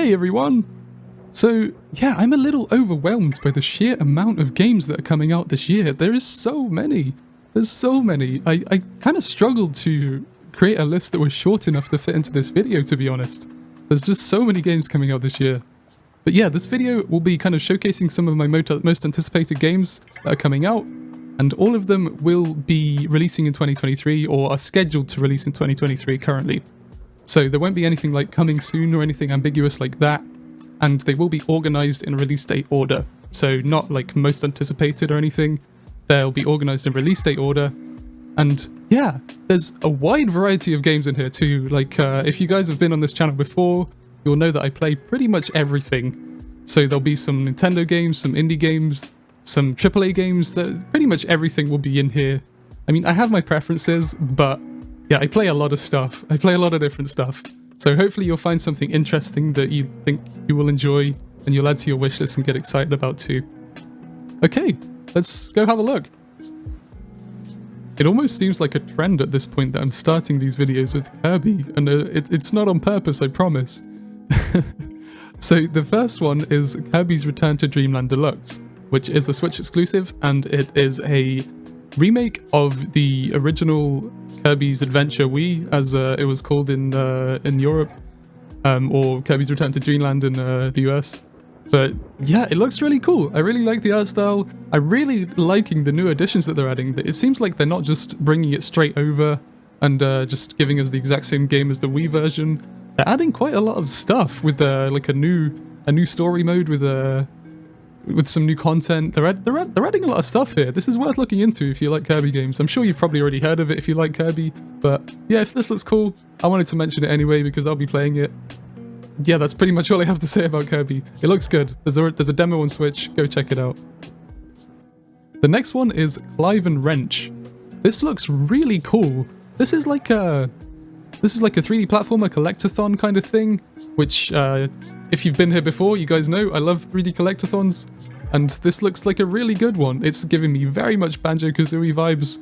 Hey everyone! So, yeah, I'm a little overwhelmed by the sheer amount of games that are coming out this year. There is so many. There's so many. I kind of struggled to create a list that was short enough to fit into this video, to be honest. There's just so many games coming out this year. But yeah, this video will be kind of showcasing some of my most anticipated games that are coming out, and all of them will be releasing in 2023 or are scheduled to release in 2023 currently. So there won't be anything like coming soon or anything ambiguous like that, and they will be organized in release date order. So not like most anticipated or anything, they'll be organized in release date order. And yeah, there's a wide variety of games in here too. Like if you guys have been on this channel before, you'll know that I play pretty much everything. So there'll be some Nintendo games, some indie games, some AAA games, that pretty much everything will be in here. I mean, I have my preferences, but yeah, I play a lot of stuff. I play a lot of different stuff. So hopefully you'll find something interesting that you think you will enjoy and you'll add to your wishlist and get excited about too. Okay, let's go have a look. It almost seems like a trend at this point that I'm starting these videos with Kirby, and it's not on purpose, I promise. So the first one is Kirby's Return to Dreamland Deluxe, which is a Switch exclusive, and it is a remake of the original Kirby's Adventure Wii, as it was called in Europe, or Kirby's Return to Dreamland in the US. But yeah, it looks really cool. I really like the art style. I'm really liking the new additions that they're adding. It seems like they're not just bringing it straight over and just giving us the exact same game as the Wii version. They're adding quite a lot of stuff with like a new story mode with some new content. They're adding a lot of stuff here. This is worth looking into if you like Kirby games. I'm sure you've probably already heard of it if you like Kirby, but yeah, if this looks cool, I wanted to mention it anyway because I'll be playing it. Yeah, that's pretty much all I have to say about Kirby. It looks good. There's a demo on Switch. Go check it out. The next one is Clive N Wrench. This looks really cool. This is like a 3D platformer collectathon kind of thing, which if you've been here before, you guys know I love 3D collectathons, and this looks like a really good one. It's giving me very much Banjo-Kazooie vibes,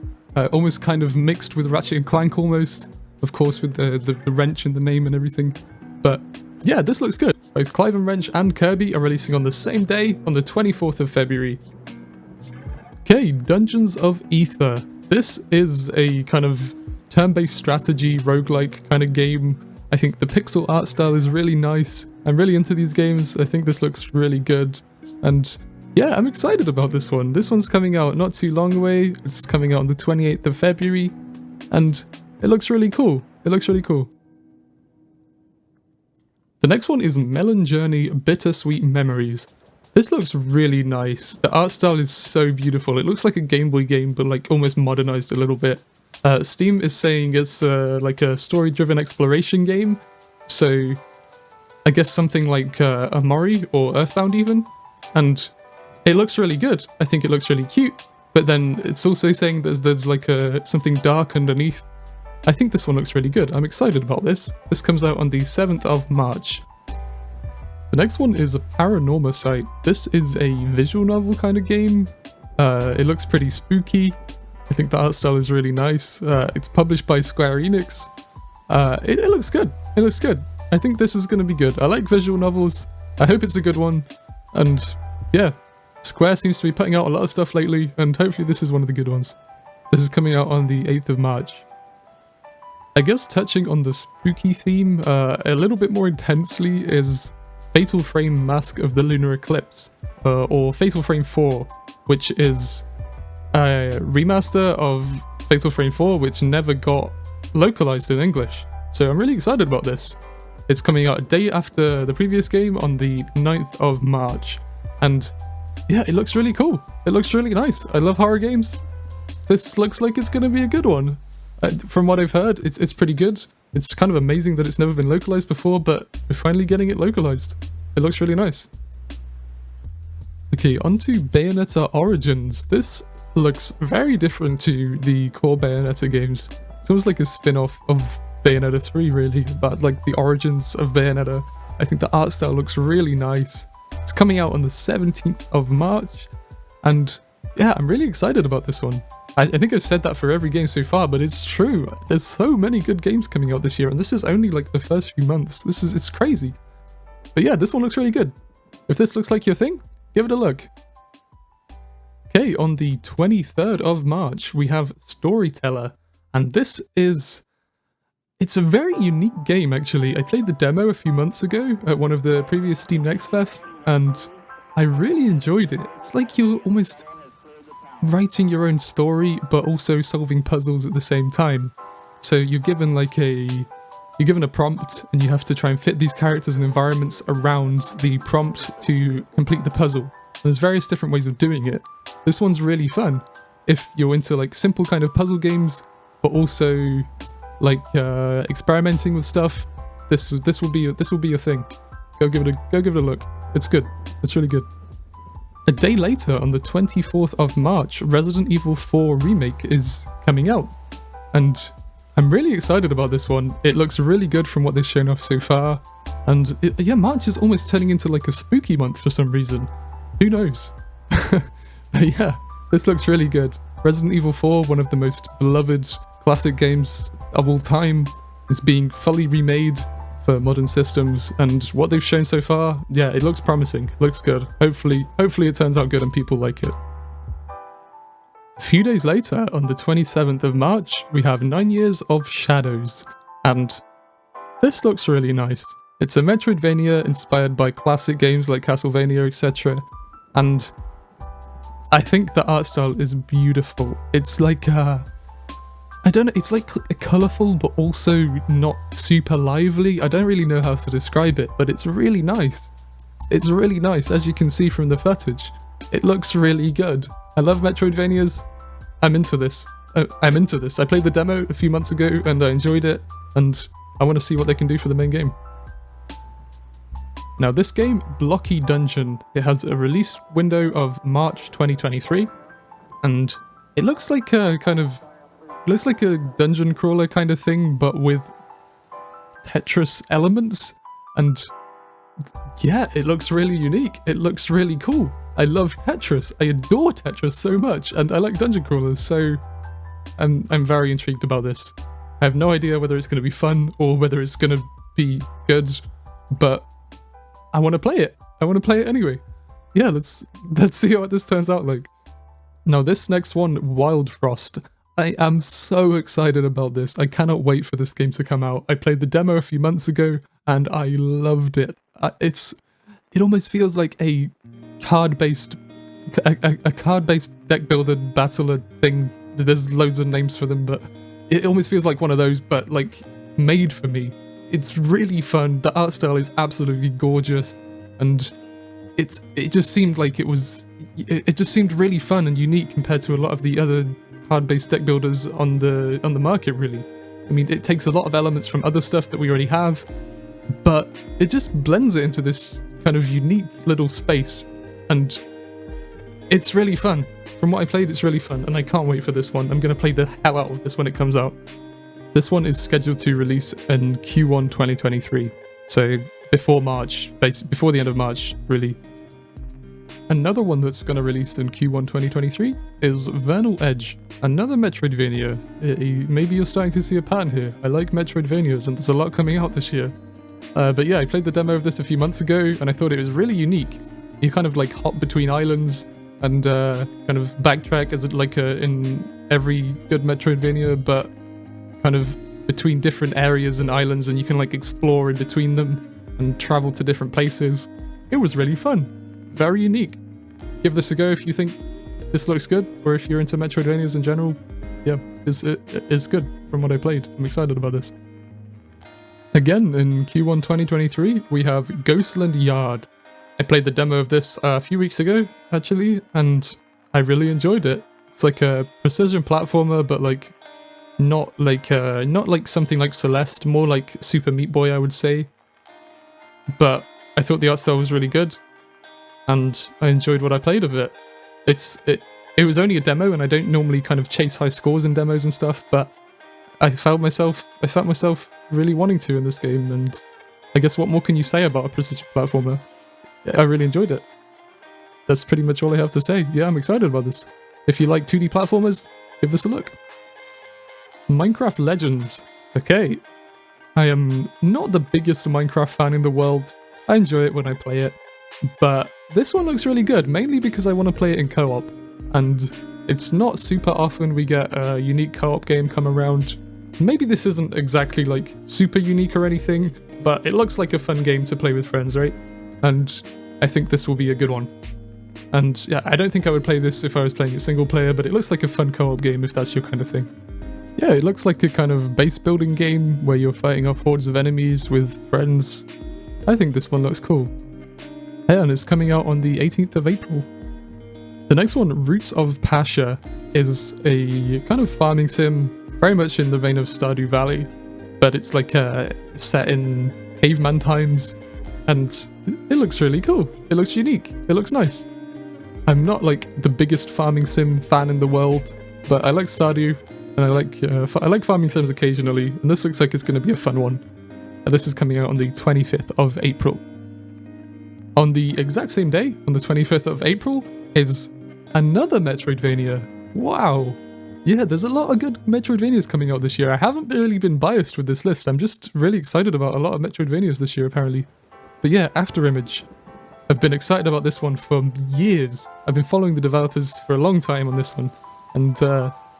almost kind of mixed with Ratchet & Clank almost, of course with the wrench in the name and everything. But yeah, this looks good. Both Clive N Wrench and Kirby are releasing on the same day, on the 24th of February. Okay, Dungeons of Aether. This is a kind of turn-based strategy, roguelike kind of game. I think the pixel art style is really nice. I'm really into these games. I think this looks really good. And yeah, I'm excited about this one. This one's coming out not too long away. It's coming out on the 28th of February. And it looks really cool. It looks really cool. The next one is Melon Journey Bittersweet Memories. This looks really nice. The art style is so beautiful. It looks like a Game Boy game, but like almost modernized a little bit. Steam is saying it's like a story-driven exploration game. So I guess something like Amori or Earthbound even. And it looks really good. I think it looks really cute. But then it's also saying there's like something dark underneath. I think this one looks really good. I'm excited about this. This comes out on the 7th of March. The next one is Paranormasight. This is a visual novel kind of game. It looks pretty spooky. I think the art style is really nice. It's published by Square Enix. It looks good. It looks good. I think this is going to be good. I like visual novels. I hope it's a good one. And yeah, Square seems to be putting out a lot of stuff lately, and hopefully this is one of the good ones. This is coming out on the 8th of March. I guess touching on the spooky theme a little bit more intensely is Fatal Frame Mask of the Lunar Eclipse, or Fatal Frame 4, which is a remaster of Fatal Frame 4 which never got localized in English. So I'm really excited about this. It's coming out a day after the previous game on the 9th of March. And yeah, it looks really cool. It looks really nice. I love horror games. This looks like it's going to be a good one. From what I've heard, it's pretty good. It's kind of amazing that it's never been localized before, but we're finally getting it localized. It looks really nice. Okay, on to Bayonetta Origins. This looks very different to the core Bayonetta games. It's almost like a spin-off of Bayonetta 3 really, about like the origins of Bayonetta. I think the art style looks really nice. It's coming out on the 17th of March, and yeah, I'm really excited about this one. I think I've said that for every game so far, but it's true. There's so many good games coming out this year, and this is only like the first few months. It's crazy. But yeah, this one looks really good. If this looks like your thing, give it a look. Okay, on the 23rd of March, we have Storyteller. And this is... It's a very unique game, actually. I played the demo a few months ago at one of the previous Steam Next Fest, and I really enjoyed it. It's like you're almost writing your own story, but also solving puzzles at the same time. So you're given like you're given a prompt, and you have to try and fit these characters and environments around the prompt to complete the puzzle. There's various different ways of doing it. This one's really fun if you're into like simple kind of puzzle games, but also like experimenting with stuff. This will be your thing. Go give it a look. It's good. It's really good. A day later, on the 24th of March, Resident Evil 4 Remake is coming out, and I'm really excited about this one. It looks really good from what they've shown off so far, and yeah, March is almost turning into like a spooky month for some reason. Who knows? But yeah, this looks really good. Resident Evil 4, one of the most beloved classic games of all time, is being fully remade for modern systems, and what they've shown so far, yeah, it looks promising. It looks good. Hopefully it turns out good and people like it. A few days later, on the 27th of March, we have 9 Years of Shadows, and this looks really nice. It's a Metroidvania inspired by classic games like Castlevania, etc. And I think the art style is beautiful. It's like I don't know, it's like colourful but also not super lively. I don't really know how to describe it, but it's really nice. It's really nice, as you can see from the footage. It looks really good. I love Metroidvanias. I'm into this. I'm into this. I played the demo a few months ago and I enjoyed it, and I want to see what they can do for the main game. Now this game, Blocky Dungeon, it has a release window of March 2023, and it looks like a kind of... looks like a dungeon crawler kind of thing, but with Tetris elements, and yeah, it looks really unique. It looks really cool. I love Tetris. I adore Tetris so much, and I like dungeon crawlers, so I'm very intrigued about this. I have no idea whether it's going to be fun or whether it's going to be good, but I want to play it. I want to play it anyway. Yeah, let's see what this turns out like. Now this next one, Wildfrost. I am so excited about this. I cannot wait for this game to come out. I played the demo a few months ago and I loved it. It almost feels like a card-based deck builder battler thing. There's loads of names for them, but it almost feels like one of those, but like made for me. It's really fun. The art style is absolutely gorgeous, and it just seemed like it just seemed really fun and unique compared to a lot of the other card-based deck builders on the market, really. I mean, it takes a lot of elements from other stuff that we already have, but it just blends it into this kind of unique little space, and it's really fun. From what I played, it's really fun, and I can't wait for this one. I'm going to play the hell out of this when it comes out. This one is scheduled to release in Q1 2023, so before March, before the end of March, really. Another one that's going to release in Q1 2023 is Vernal Edge, another Metroidvania. Maybe you're starting to see a pattern here. I like Metroidvanias, and there's a lot coming out this year. But yeah, I played the demo of this a few months ago, and I thought it was really unique. You kind of like hop between islands and kind of backtrack as in every good Metroidvania, but kind of between different areas and islands, and you can like explore in between them and travel to different places. It was really fun. Very unique. Give this a go if you think this looks good, or if you're into Metroidvanias in general. Yeah, it's good from what I played. I'm excited about this. Again, in Q1 2023, we have Ghostland Yard. I played the demo of this a few weeks ago, actually, and I really enjoyed it. It's like a precision platformer, but like not like something like Celeste, more like Super Meat Boy, I would say. But I thought the art style was really good, and I enjoyed what I played of it. It was only a demo, and I don't normally kind of chase high scores in demos and stuff, but I felt myself really wanting to in this game, and I guess what more can you say about a precision platformer? I really enjoyed it. That's pretty much all I have to say. Yeah, I'm excited about this. If you like 2D platformers, give this a look. Minecraft Legends. Okay. I am not the biggest Minecraft fan in the world. I enjoy it when I play it. But this one looks really good, mainly because I want to play it in co-op. And it's not super often we get a unique co-op game come around. Maybe this isn't exactly like super unique or anything, but it looks like a fun game to play with friends, right? And I think this will be a good one. And yeah, I don't think I would play this if I was playing it single player, but it looks like a fun co-op game if that's your kind of thing. Yeah, it looks like a kind of base building game where you're fighting off hordes of enemies with friends. I think this one looks cool. Yeah, and it's coming out on the 18th of April. The next one, Roots of Pacha, is a kind of farming sim, very much in the vein of Stardew Valley, but it's like set in caveman times, and it looks really cool. It looks unique. It looks nice. I'm not like the biggest farming sim fan in the world, but I like Stardew, and I like farming sims occasionally, and this looks like it's going to be a fun one. And this is coming out on the 25th of April. On the exact same day, on the 25th of April, is another Metroidvania. Wow! Yeah, there's a lot of good Metroidvanias coming out this year. I haven't really been biased with this list. I'm just really excited about a lot of Metroidvanias this year, apparently. But yeah, Afterimage. I've been excited about this one for years. I've been following the developers for a long time on this one, and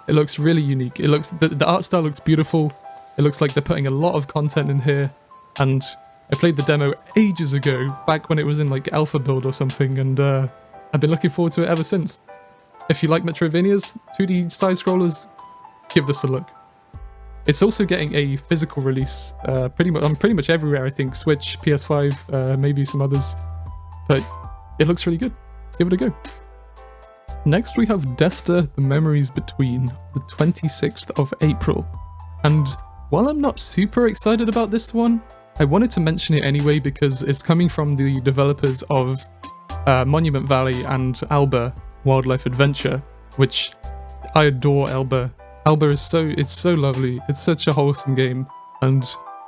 it looks really unique. It looks the art style looks beautiful. It looks like they're putting a lot of content in here, and I played the demo ages ago, back when it was in like alpha build or something, and I've been looking forward to it ever since. If you like Metroidvanias, 2D side-scrollers, give this a look. It's also getting a physical release pretty much everywhere, I think. Switch, PS5, maybe some others. But it looks really good. Give it a go. Next we have Desta, The Memories Between, the 26th of April. And while I'm not super excited about this one, I wanted to mention it anyway because it's coming from the developers of Monument Valley and Alba Wildlife Adventure, which I adore. Alba is so lovely. It's such a wholesome game, and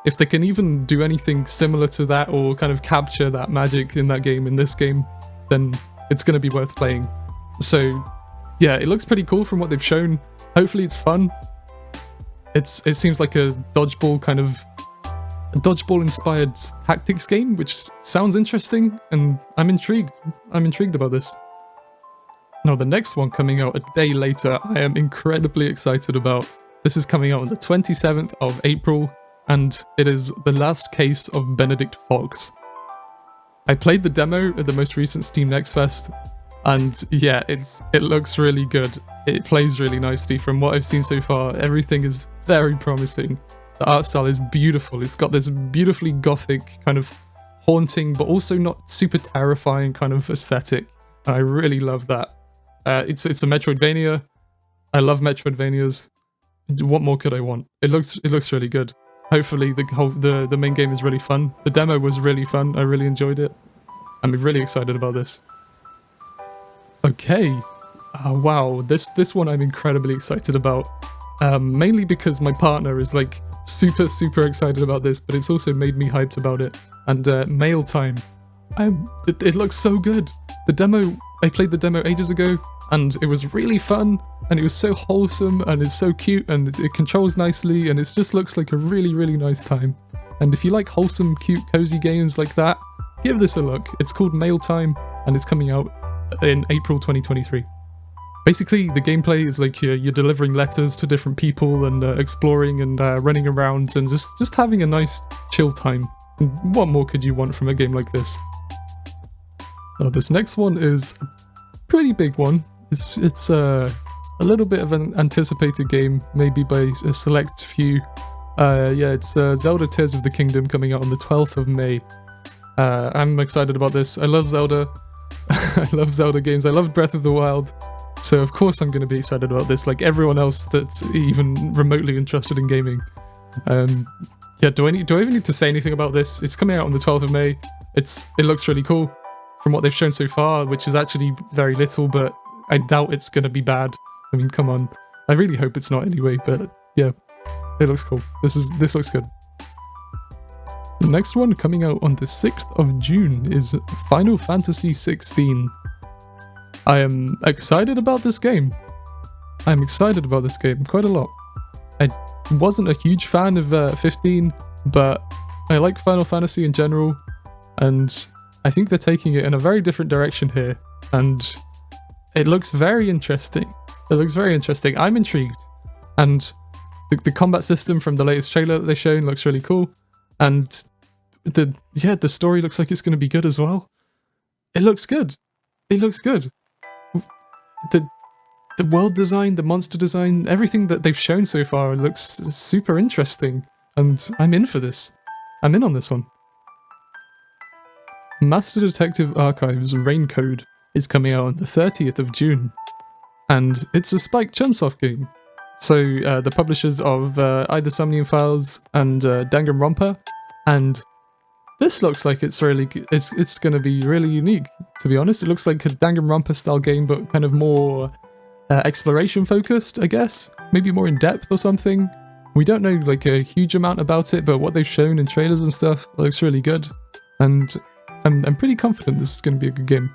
if they can even do anything similar to that or kind of capture that magic in that game in this game, then it's going to be worth playing. So yeah, it looks pretty cool from what they've shown. Hopefully it's fun. It seems like a dodgeball inspired tactics game, which sounds interesting, and I'm intrigued. I'm intrigued about this. Now the next one coming out a day later, I am incredibly excited about. This is coming out on the 27th of April, and it is The Last Case of Benedict Fox. I played the demo at the most recent Steam Next Fest, and yeah, it looks really good. It plays really nicely from what I've seen so far. Everything is very promising. The art style is beautiful. It's got this beautifully gothic, kind of haunting, but also not super terrifying kind of aesthetic. And I really love that. It's a Metroidvania. I love Metroidvanias. What more could I want? It looks really good. Hopefully the main game is really fun. The demo was really fun. I really enjoyed it. I'm really excited about this. Okay. Wow, this one I'm incredibly excited about. Mainly because my partner is like super excited about this, but it's also made me hyped about it. And Mail Time. It looks so good. I played the demo ages ago, and it was really fun, and it was so wholesome, and it's so cute, and it controls nicely, and it just looks like a really nice time. And if you like wholesome, cute, cozy games like that, give this a look. It's called Mail Time, and it's coming out in April 2023. Basically, the gameplay is like you're delivering letters to different people and exploring and running around and just having a nice chill time. And what more could you want from a game like this? Now, this next one is a pretty big one. It's a little bit of an anticipated game, maybe by a select few. Yeah, it's Zelda Tears of the Kingdom coming out on the 12th of May. I'm excited about this. I love Zelda. I love Zelda games. I love Breath of the Wild. So of course I'm going to be excited about this, like everyone else that's even remotely interested in gaming. Yeah, do I even need to say anything about this? It's coming out on the 12th of May. It looks really cool from what they've shown so far, which is actually very little, but I doubt it's going to be bad. I mean, come on. I really hope it's not anyway, but yeah, it looks cool. This looks good. The next one coming out on the 6th of June is Final Fantasy XVI. I am excited about this game. I'm excited about this game quite a lot. I wasn't a huge fan of 15, but I like Final Fantasy in general, and I think they're taking it in a very different direction here, and it looks very interesting. It looks very interesting. I'm intrigued, and the combat system from the latest trailer that they've shown looks really cool, and the story looks like it's going to be good as well. It looks good. It looks good. The world design, the monster design, everything that they've shown so far looks super interesting, and I'm in for this. I'm in on this one. Master Detective Archives Raincode is coming out on the 30th of June, and it's a Spike Chunsoft game. So the publishers of Either Somnium Files and Danganronpa, and this looks like it's really it's going to be really unique. To be honest, it looks like a Danganronpa style game, but kind of more exploration focused, I guess. Maybe more in depth or something. We don't know like a huge amount about it, but what they've shown in trailers and stuff looks really good, and I'm pretty confident this is going to be a good game.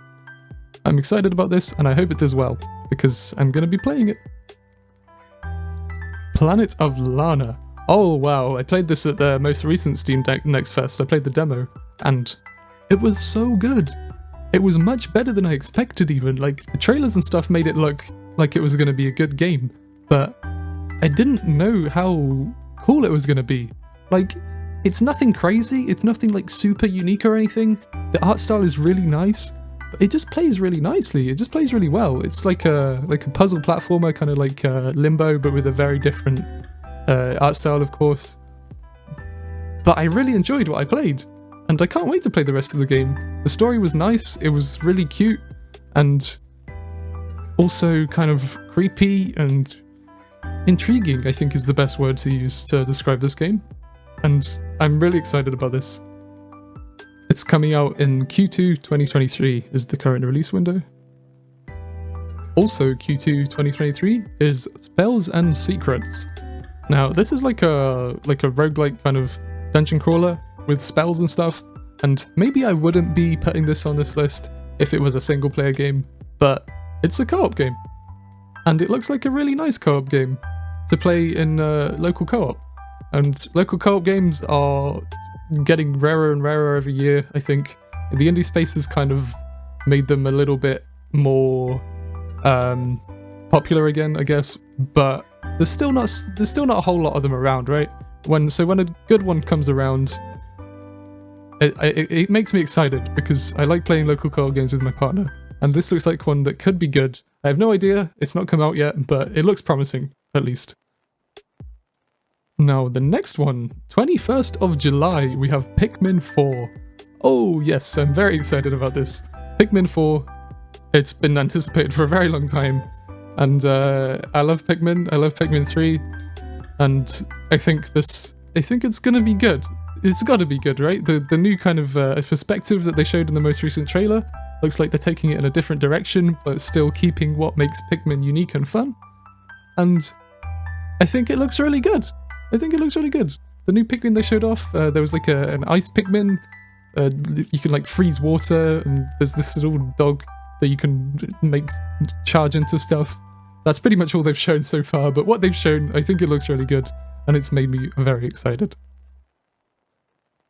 I'm excited about this, and I hope it does well, because I'm going to be playing it. Planet of Lana. Oh wow, I played this at the most recent Steam Next Fest. I played the demo, and it was so good. It was much better than I expected even. Like, the trailers and stuff made it look like it was going to be a good game, but I didn't know how cool it was going to be. Like, it's nothing crazy, it's nothing like super unique or anything. The art style is really nice, but it just plays really nicely. It just plays really well. It's like a puzzle platformer, kind of like Limbo, but with a very different art style, of course. But I really enjoyed what I played, and I can't wait to play the rest of the game. The story was nice, it was really cute, and also kind of creepy and intriguing, I think is the best word to use to describe this game. And I'm really excited about this. It's coming out in Q2 2023 is the current release window. Also Q2 2023 is Spells and Secrets. Now this is like a roguelike kind of dungeon crawler with spells and stuff, and maybe I wouldn't be putting this on this list if it was a single player game, but it's a co-op game. And it looks like a really nice co-op game to play in local co-op. And local co-op games are getting rarer and rarer every year, I think. The indie space has kind of made them a little bit more popular again, I guess, but there's still not a whole lot of them around, right? When a good one comes around, it makes me excited, because I like playing local co-op games with my partner, and this looks like one that could be good. I have no idea, it's not come out yet, but it looks promising, at least. Now, the next one, 21st of July, we have Pikmin 4. Oh yes, I'm very excited about this. Pikmin 4, it's been anticipated for a very long time, and I love Pikmin, I love Pikmin 3, and I think it's gonna be good. It's gotta be good, right? The new kind of perspective that they showed in the most recent trailer looks like they're taking it in a different direction, but still keeping what makes Pikmin unique and fun. And I think it looks really good. I think it looks really good. The new Pikmin they showed off, there was like an ice Pikmin. You can like freeze water, and there's this little dog that you can make charge into stuff. That's pretty much all they've shown so far, but what they've shown, I think it looks really good, and it's made me very excited.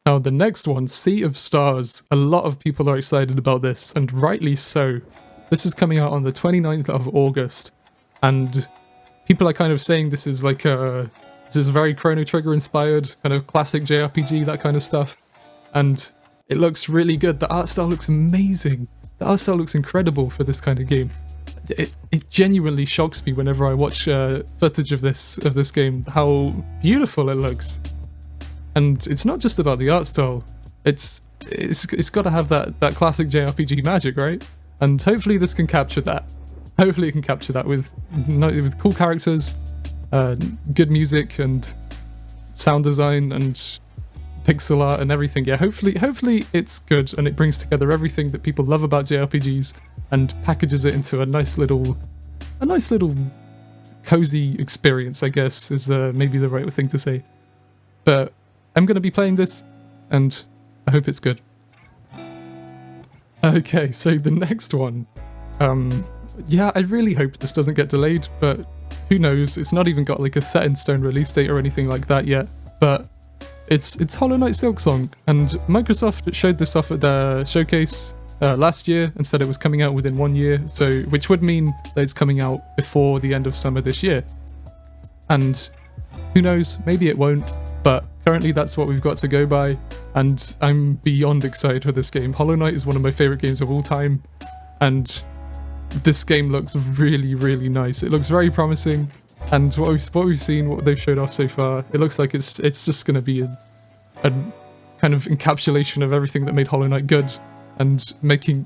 Now the next one, Sea of Stars. A lot of people are excited about this, and rightly so. This is coming out on the 29th of August, and people are kind of saying this is like this is very Chrono Trigger inspired, kind of classic JRPG, that kind of stuff. And it looks really good. The art style looks amazing. The art style looks incredible for this kind of game. It genuinely shocks me whenever I watch footage of this game, how beautiful it looks. And it's not just about the art style. It's got to have that classic JRPG magic, right? And hopefully this can capture that. Hopefully it can capture that with cool characters, good music and sound design and pixel art and everything. Yeah, hopefully it's good and it brings together everything that people love about JRPGs and packages it into a nice little cozy experience, I guess, is maybe the right thing to say. But I'm going to be playing this, and I hope it's good. Okay, so the next one. Yeah, I really hope this doesn't get delayed, but who knows? It's not even got like a set in stone release date or anything like that yet. But It's Hollow Knight Silksong, and Microsoft showed this off at their showcase last year and said it was coming out within 1 year, so which would mean that it's coming out before the end of summer this year. And who knows, maybe it won't, but currently that's what we've got to go by, and I'm beyond excited for this game. Hollow Knight is one of my favorite games of all time, and this game looks really, really nice. It looks very promising, and what we've seen, what they've showed off so far, it looks like it's just going to be a kind of encapsulation of everything that made Hollow Knight good, and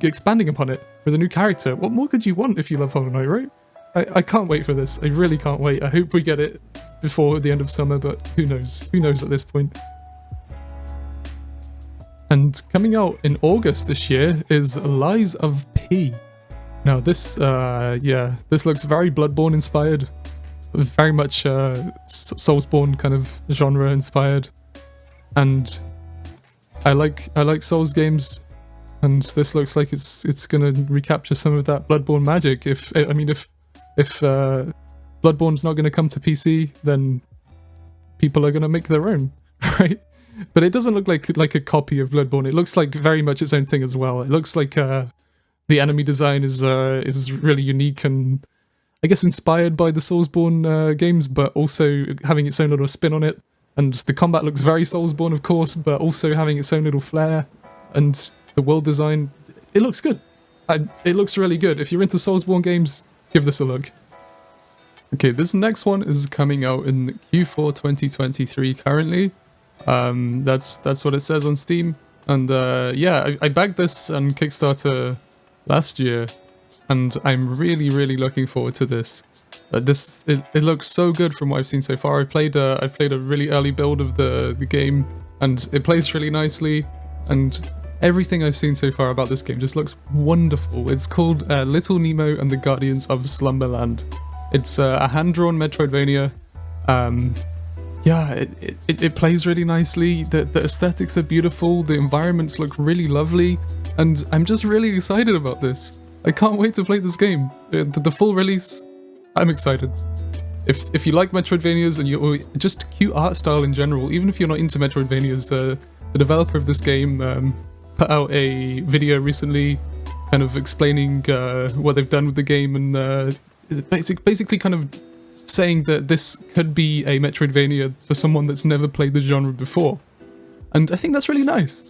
expanding upon it with a new character. What more could you want if you love Hollow Knight, right? I can't wait for this. I really can't wait. I hope we get it before the end of summer, but who knows? Who knows at this point? And coming out in August this year is Lies of P. Now this, this looks very Bloodborne inspired, very much Soulsborne kind of genre inspired, and I like Souls games, and this looks like it's gonna recapture some of that Bloodborne magic. If Bloodborne's not gonna come to PC, then people are gonna make their own, right? But it doesn't look like a copy of Bloodborne. It looks like very much its own thing as well. It looks like the enemy design is really unique and I guess inspired by the Soulsborne games, but also having its own little spin on it. And the combat looks very Soulsborne, of course, but also having its own little flair. And the world design, it looks good. It looks really good. If you're into Soulsborne games, give this a look. Okay, this next one is coming out in Q4 2023 currently. That's what it says on Steam. And yeah, I bagged this on Kickstarter last year, and I'm really, really looking forward to this. It looks so good from what I've seen so far. I've played a really early build of the game, and it plays really nicely, and everything I've seen so far about this game just looks wonderful. It's called Little Nemo and the Guardians of Slumberland. It's a hand-drawn Metroidvania. Yeah, it plays really nicely, the aesthetics are beautiful, the environments look really lovely, and I'm just really excited about this. I can't wait to play this game. The full release, I'm excited. If you like Metroidvanias and you're just cute art style in general, even if you're not into Metroidvanias, the developer of this game put out a video recently kind of explaining what they've done with the game, and basically kind of saying that this could be a Metroidvania for someone that's never played the genre before. And I think that's really nice.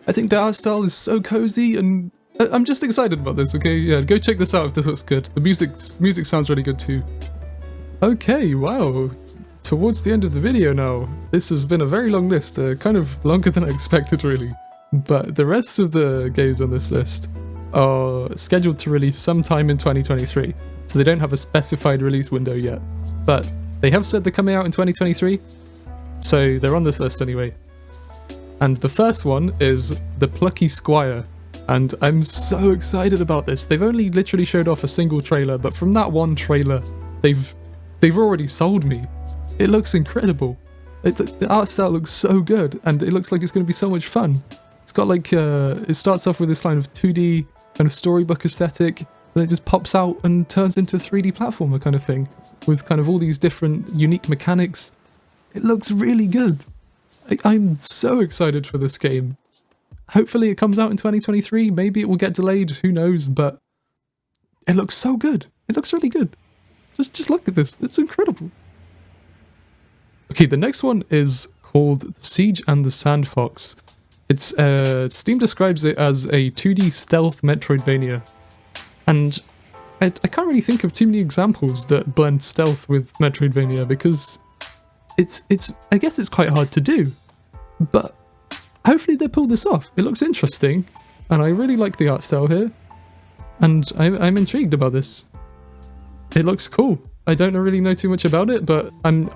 I think the art style is so cozy, and I'm just excited about this, okay? Yeah, go check this out if this looks good. The music sounds really good too. Okay, wow. Towards the end of the video now. This has been a very long list, kind of longer than I expected really. But the rest of the games on this list are scheduled to release sometime in 2023. So they don't have a specified release window yet. But they have said they're coming out in 2023, so they're on this list anyway. And the first one is the Plucky Squire, and I'm so excited about this. They've only literally showed off a single trailer, but from that one trailer, they've already sold me. It looks incredible. The art style looks so good, and it looks like it's going to be so much fun. It's got like, it starts off with this line of 2D kind of storybook aesthetic, and it just pops out and turns into a 3D platformer kind of thing, with kind of all these different unique mechanics. It looks really good. I'm so excited for this game. Hopefully it comes out in 2023, maybe it will get delayed, who knows, but it looks so good. It looks really good. Just look at this, it's incredible. Okay, the next one is called Siege and the Sand Fox. It's Steam describes it as a 2D stealth Metroidvania. And I can't really think of too many examples that blend stealth with Metroidvania, because I guess it's quite hard to do. But hopefully they pull this off. It looks interesting, and I really like the art style here. And I'm intrigued about this. It looks cool. I don't really know too much about it, but I'm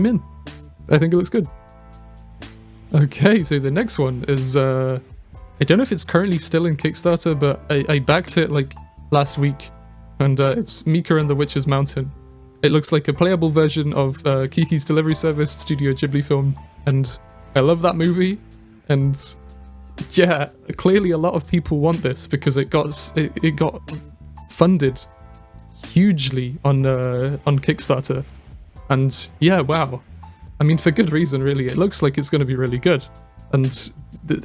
in. I think it looks good. Okay, so the next one is I don't know if it's currently still in Kickstarter, but I backed it like last week, and it's Mika and the Witch's Mountain. It looks like a playable version of Kiki's Delivery Service Studio Ghibli film, and I love that movie. And yeah, clearly a lot of people want this because it got funded hugely on Kickstarter. And yeah, wow, I mean, for good reason, really. It looks like it's going to be really good. And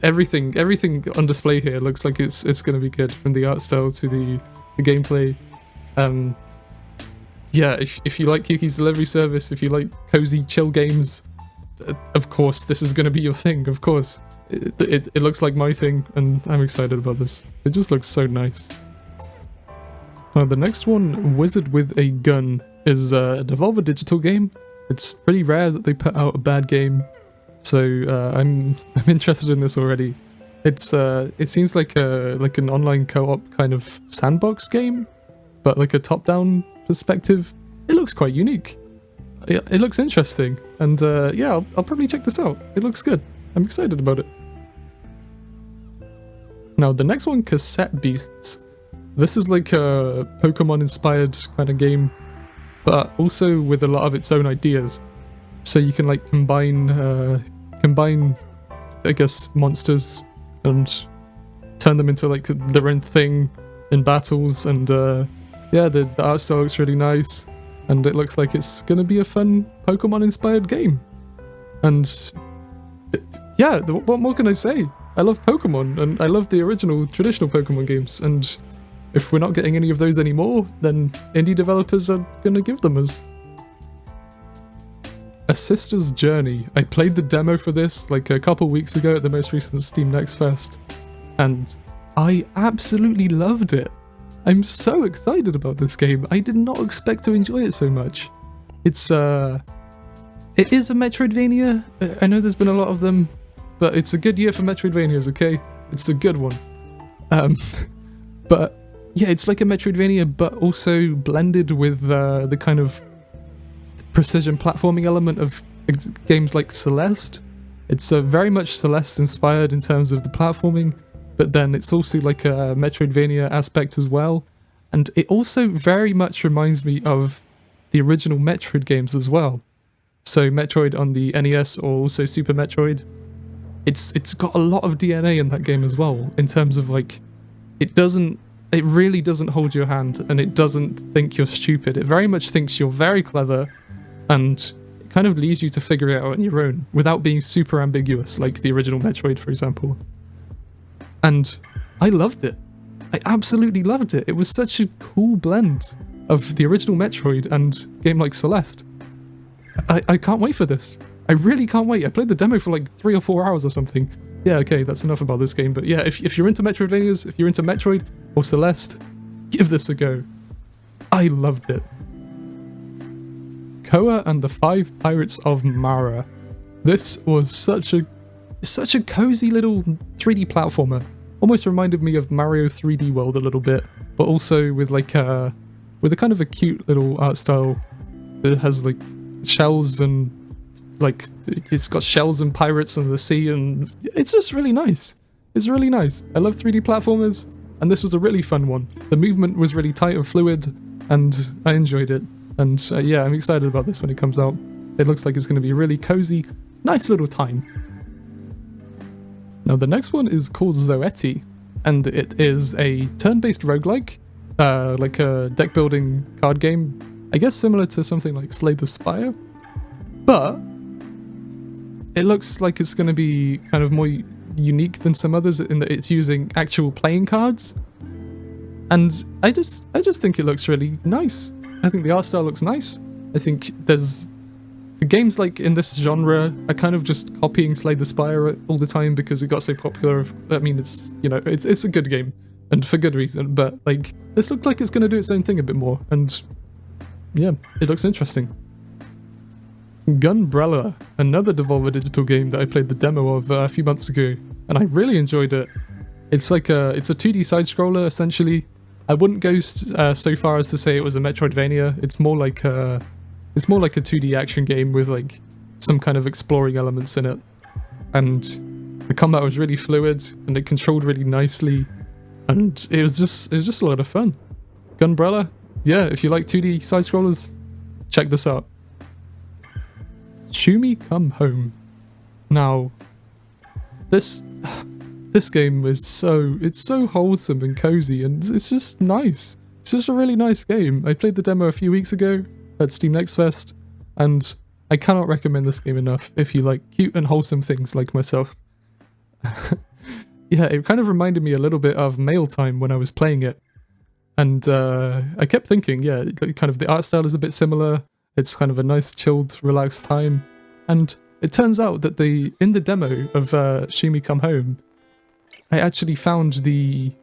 everything on display here looks like it's going to be good, from the art style to the gameplay. Yeah, if you like Yuki's Delivery Service, if you like cozy, chill games, of course, this is going to be your thing, of course. It looks like my thing, and I'm excited about this. It just looks so nice. Now, the next one, Wizard with a Gun, is a Devolver Digital game. It's pretty rare that they put out a bad game, so I'm interested in this already. It seems like an online co-op kind of sandbox game, but like a top-down perspective. It looks quite unique. It looks interesting, and yeah, I'll probably check this out. It looks good. I'm excited about it. Now, the next one, Cassette Beasts. This is like a Pokemon-inspired kind of game, but also with a lot of its own ideas. So you can like combine, I guess, monsters and turn them into like their own thing in battles. And yeah, the art style looks really nice, and it looks like it's gonna be a fun Pokemon-inspired game. And yeah, what more can I say? I love Pokemon, and I love the original traditional Pokemon games, and if we're not getting any of those anymore, then indie developers are gonna give them us. A Sister's Journey. I played the demo for this like a couple weeks ago at the most recent Steam Next Fest, and I absolutely loved it. I'm so excited about this game. I did not expect to enjoy it so much. It is a Metroidvania. I know there's been a lot of them, but it's a good year for Metroidvanias, okay? It's a good one. But yeah, it's like a Metroidvania, but also blended with the kind of precision platforming element of games like Celeste. It's very much Celeste inspired in terms of the platforming, but then it's also like a Metroidvania aspect as well. And it also very much reminds me of the original Metroid games as well. So Metroid on the NES, or also Super Metroid. It's got a lot of DNA in that game as well, in terms of like, it really doesn't hold your hand, and it doesn't think you're stupid. It very much thinks you're very clever, and it kind of leaves you to figure it out on your own without being super ambiguous, like the original Metroid, for example. And I loved it. I absolutely loved it. It was such a cool blend of the original Metroid and a game like Celeste. I can't wait for this. I really can't wait. I played the demo for like 3 or 4 hours or something. Yeah, okay, that's enough about this game. But yeah, if you're into Metroidvanias, if you're into Metroid or Celeste, give this a go. I loved it. Koa and the 5 Pirates of Mara. This was such a cozy little 3D platformer. Almost reminded me of Mario 3D World a little bit, but also with like with a kind of a cute little art style that has like shells, and like it's got shells and pirates and the sea, and it's just really nice. It's really nice. I love 3D platformers, and this was a really fun one. The movement was really tight and fluid, and I enjoyed it. And yeah, I'm excited about this when it comes out. It looks like it's going to be a really cozy, nice little time. Now the next one is called Zoetti, and it is a turn-based roguelike, like a deck-building card game, I guess similar to something like Slay the Spire, but it looks like it's going to be kind of more unique than some others in that it's using actual playing cards, and I just think it looks really nice. I think the art style looks nice. I think there's games like in this genre are kind of just copying Slay the Spire all the time because it got so popular. I mean, it's, you know, it's a good game, and for good reason, but like this looks like it's going to do its own thing a bit more, and yeah, it looks interesting. Gunbrella, another Devolver Digital game that I played the demo of a few months ago, and I really enjoyed it. It's like it's a 2D side scroller essentially. I wouldn't go so far as to say it was a Metroidvania. It's more like a 2D action game with like some kind of exploring elements in it, and the combat was really fluid and it controlled really nicely, and it was just a lot of fun. Gunbrella, yeah, if you like 2D side scrollers, check this out. Shumi Come Home. Now, this game is so wholesome and cozy, and it's just nice. It's just a really nice game. I played the demo a few weeks ago at Steam Next Fest, and I cannot recommend this game enough if you like cute and wholesome things like myself. Yeah, it kind of reminded me a little bit of Mail Time when I was playing it. And I kept thinking, yeah, kind of the art style is a bit similar. It's kind of a nice, chilled, relaxed time. And it turns out that in the demo of Shimi Come Home, I actually found the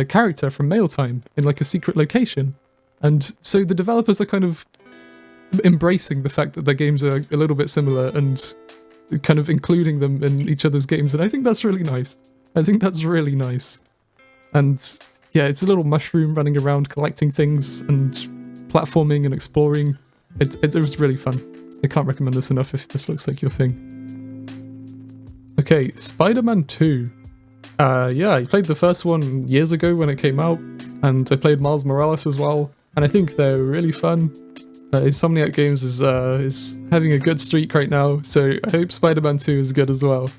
character from Mail Time in like a secret location. And so the developers are kind of embracing the fact that their games are a little bit similar and kind of including them in each other's games. And I think that's really nice. I think that's really nice. And yeah, it's a little mushroom running around collecting things and platforming and exploring. It was really fun. I can't recommend this enough if this looks like your thing. Okay, Spider-Man 2. Yeah, I played the first one years ago when it came out, and I played Miles Morales as well, and I think they're really fun. Insomniac Games is having a good streak right now, so I hope Spider-Man 2 is good as well.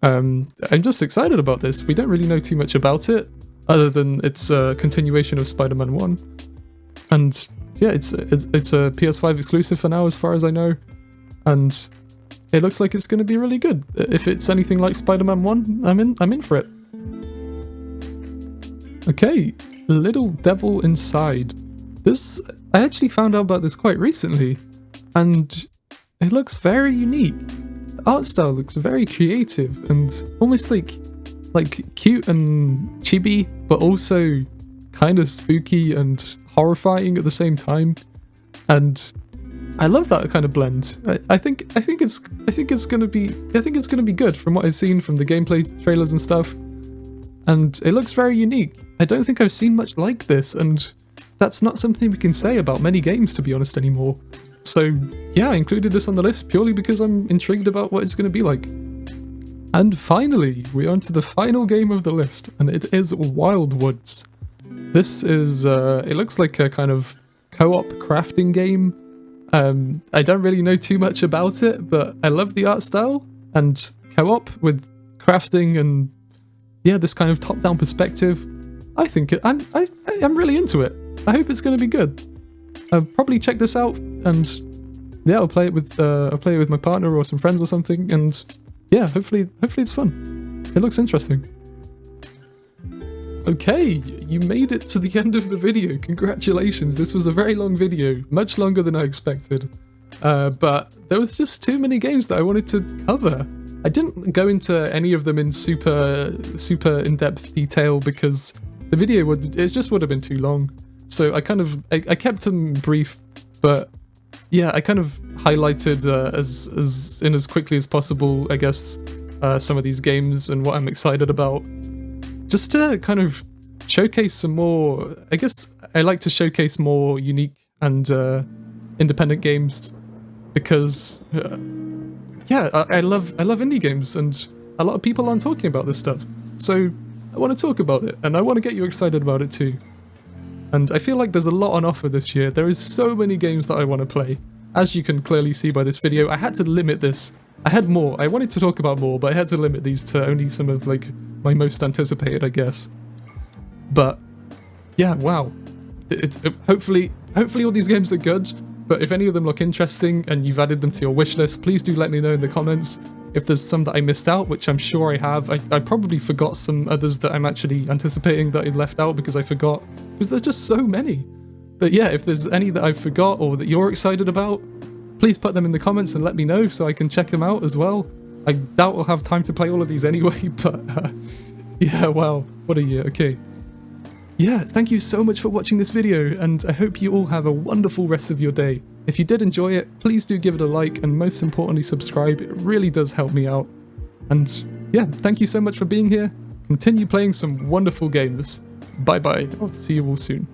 I'm just excited about this. We don't really know too much about it, other than it's a continuation of Spider-Man 1. And yeah, it's a PS5 exclusive for now as far as I know, and it looks like it's going to be really good. If it's anything like Spider-Man 1, I'm in for it. Okay, Little Devil Inside. I actually found out about this quite recently, and it looks very unique. The art style looks very creative and almost like cute and chibi, but also kind of spooky and horrifying at the same time. And I love that kind of blend. I think it's gonna be good from what I've seen from the gameplay trailers and stuff. And it looks very unique. I don't think I've seen much like this, and that's not something we can say about many games, to be honest, anymore. So yeah, I included this on the list purely because I'm intrigued about what it's going to be like. And finally, we're on to the final game of the list, and it is Wildwoods. This is, it looks like a kind of co-op crafting game. I don't really know too much about it, but I love the art style, and co-op with crafting and yeah, this kind of top-down perspective. I think I'm really into it. I hope it's going to be good. I'll probably check this out, and yeah, I'll play it with my partner or some friends or something, and yeah, hopefully it's fun. It looks interesting. Okay, you made it to the end of the video. Congratulations. This was a very long video, much longer than I expected. But there was just too many games that I wanted to cover. I didn't go into any of them in super in-depth detail because the video it just would have been too long. So I kept them brief, but yeah, I kind of highlighted as quickly as possible, I guess, some of these games and what I'm excited about. Just to kind of showcase some more, I guess I like to showcase more unique and independent games because yeah, I love indie games, and a lot of people aren't talking about this stuff. So I want to talk about it, and I want to get you excited about it too. And I feel like there's a lot on offer this year. There is so many games that I want to play. As you can clearly see by this video, I had to limit this. I had more. I wanted to talk about more, but I had to limit these to only some of like my most anticipated, I guess. But yeah, wow. Hopefully all these games are good. But if any of them look interesting and you've added them to your wish list, please do let me know in the comments. If there's some that I missed out, which I'm sure I have, I probably forgot some others that I'm actually anticipating that I left out because I forgot. Because there's just so many. But yeah, if there's any that I forgot or that you're excited about, please put them in the comments and let me know so I can check them out as well. I doubt I'll have time to play all of these anyway, but yeah, wow, what a year, okay. Yeah, thank you so much for watching this video, and I hope you all have a wonderful rest of your day. If you did enjoy it, please do give it a like, and most importantly subscribe. It really does help me out. And yeah, thank you so much for being here. Continue playing some wonderful games. Bye bye, I'll see you all soon.